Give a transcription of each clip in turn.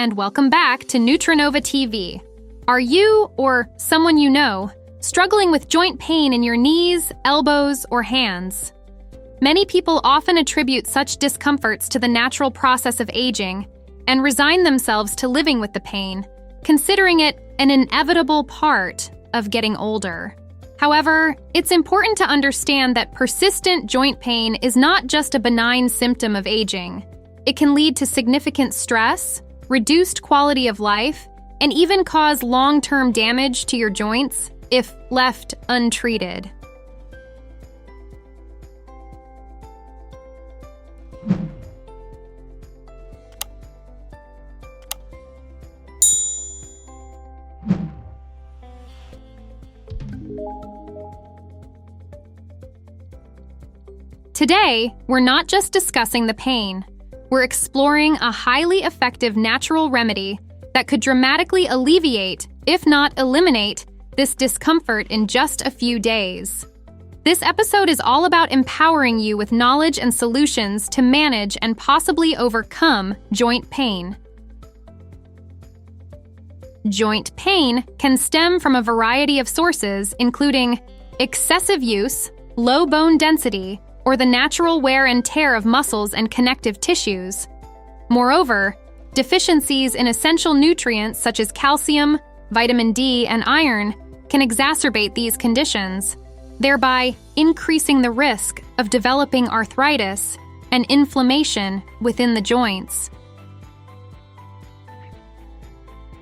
and welcome back to Nutrinova TV. Are you, or someone you know, struggling with joint pain in your knees, elbows, or hands? Many people often attribute such discomforts to the natural process of aging and resign themselves to living with the pain, considering it an inevitable part of getting older. However, it's important to understand that persistent joint pain is not just a benign symptom of aging. It can lead to significant stress, reduced quality of life, and even cause long-term damage to your joints if left untreated. Today, we're not just discussing the pain. We're exploring a highly effective natural remedy that could dramatically alleviate, if not eliminate, this discomfort in just a few days. This episode is all about empowering you with knowledge and solutions to manage and possibly overcome joint pain. Joint pain can stem from a variety of sources, including excessive use, low bone density, or the natural wear and tear of muscles and connective tissues. Moreover, deficiencies in essential nutrients such as calcium, vitamin D, and iron can exacerbate these conditions, thereby increasing the risk of developing arthritis and inflammation within the joints.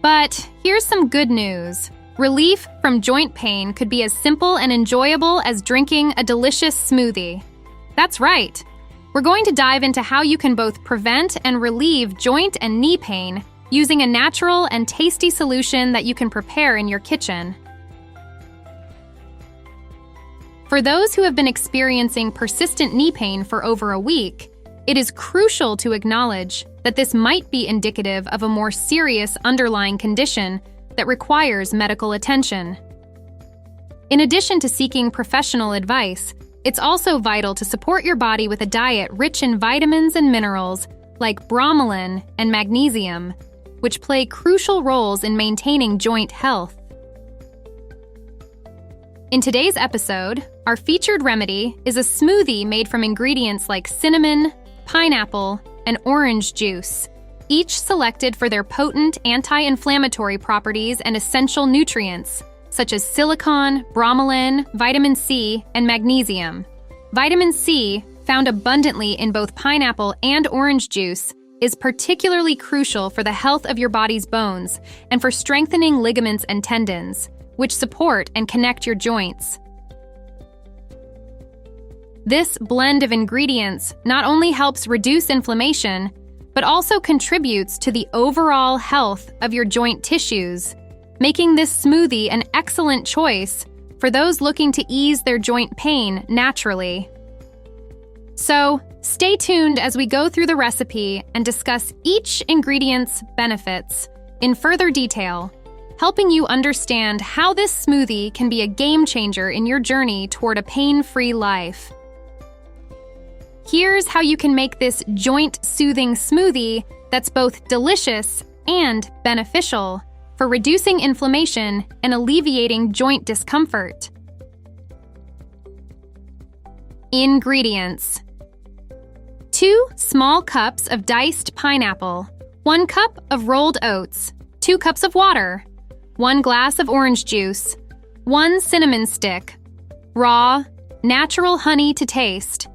But here's some good news. Relief from joint pain could be as simple and enjoyable as drinking a delicious smoothie. That's right. We're going to dive into how you can both prevent and relieve joint and knee pain using a natural and tasty solution that you can prepare in your kitchen. For those who have been experiencing persistent knee pain for over a week, it is crucial to acknowledge that this might be indicative of a more serious underlying condition that requires medical attention. In addition to seeking professional advice, it's also vital to support your body with a diet rich in vitamins and minerals like bromelain and magnesium, which play crucial roles in maintaining joint health. In today's episode, our featured remedy is a smoothie made from ingredients like cinnamon, pineapple, and orange juice, each selected for their potent anti-inflammatory properties and essential nutrients, such as silicon, bromelain, vitamin C, and magnesium. Vitamin C, found abundantly in both pineapple and orange juice, is particularly crucial for the health of your body's bones and for strengthening ligaments and tendons, which support and connect your joints. This blend of ingredients not only helps reduce inflammation, but also contributes to the overall health of your joint tissues, making this smoothie an excellent choice for those looking to ease their joint pain naturally. So, stay tuned as we go through the recipe and discuss each ingredient's benefits in further detail, helping you understand how this smoothie can be a game changer in your journey toward a pain-free life. Here's how you can make this joint-soothing smoothie that's both delicious and beneficial for reducing inflammation and alleviating joint discomfort. Ingredients: 2 small cups of diced pineapple, 1 cup of rolled oats, 2 cups of water, 1 glass of orange juice, 1 cinnamon stick, raw, natural honey to taste.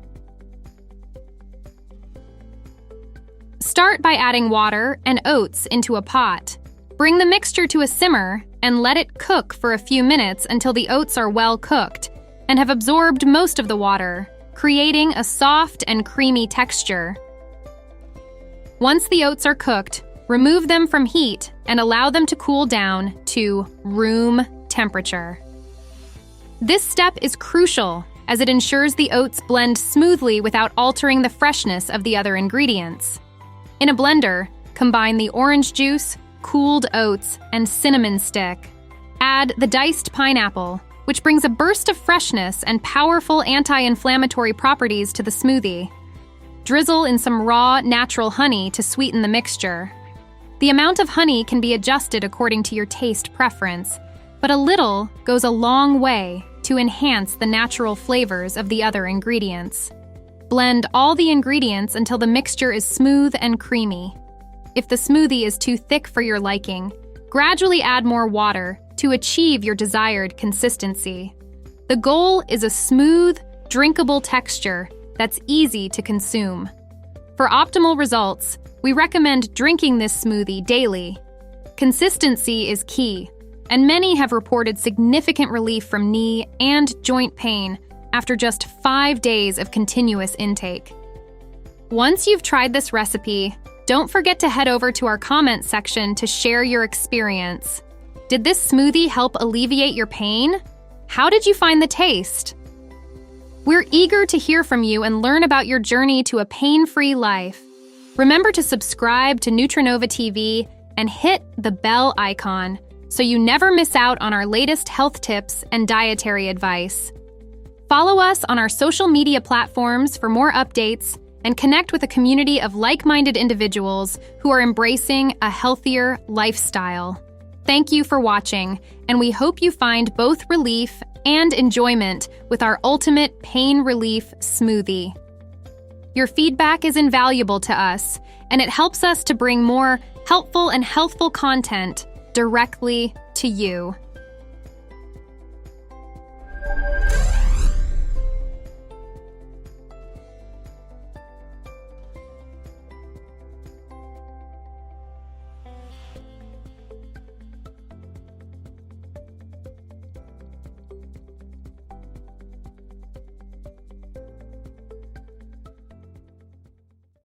Start by adding water and oats into a pot. Bring the mixture to a simmer and let it cook for a few minutes until the oats are well cooked and have absorbed most of the water, creating a soft and creamy texture. Once the oats are cooked, remove them from heat and allow them to cool down to room temperature. This step is crucial as it ensures the oats blend smoothly without altering the freshness of the other ingredients. In a blender, combine the orange juice, cooled oats, and cinnamon stick. Add the diced pineapple, which brings a burst of freshness and powerful anti-inflammatory properties to the smoothie. Drizzle in some raw, natural honey to sweeten the mixture. The amount of honey can be adjusted according to your taste preference, but a little goes a long way to enhance the natural flavors of the other ingredients. Blend all the ingredients until the mixture is smooth and creamy. If the smoothie is too thick for your liking, gradually add more water to achieve your desired consistency. The goal is a smooth, drinkable texture that's easy to consume. For optimal results, we recommend drinking this smoothie daily. Consistency is key, and many have reported significant relief from knee and joint pain after just 5 days of continuous intake. Once you've tried this recipe, don't forget to head over to our comment section to share your experience. Did this smoothie help alleviate your pain? How did you find the taste? We're eager to hear from you and learn about your journey to a pain-free life. Remember to subscribe to Nutrinova TV and hit the bell icon so you never miss out on our latest health tips and dietary advice. Follow us on our social media platforms for more updates and connect with a community of like-minded individuals who are embracing a healthier lifestyle. Thank you for watching, and we hope you find both relief and enjoyment with our ultimate pain relief smoothie. Your feedback is invaluable to us, and it helps us to bring more helpful and healthful content directly to you.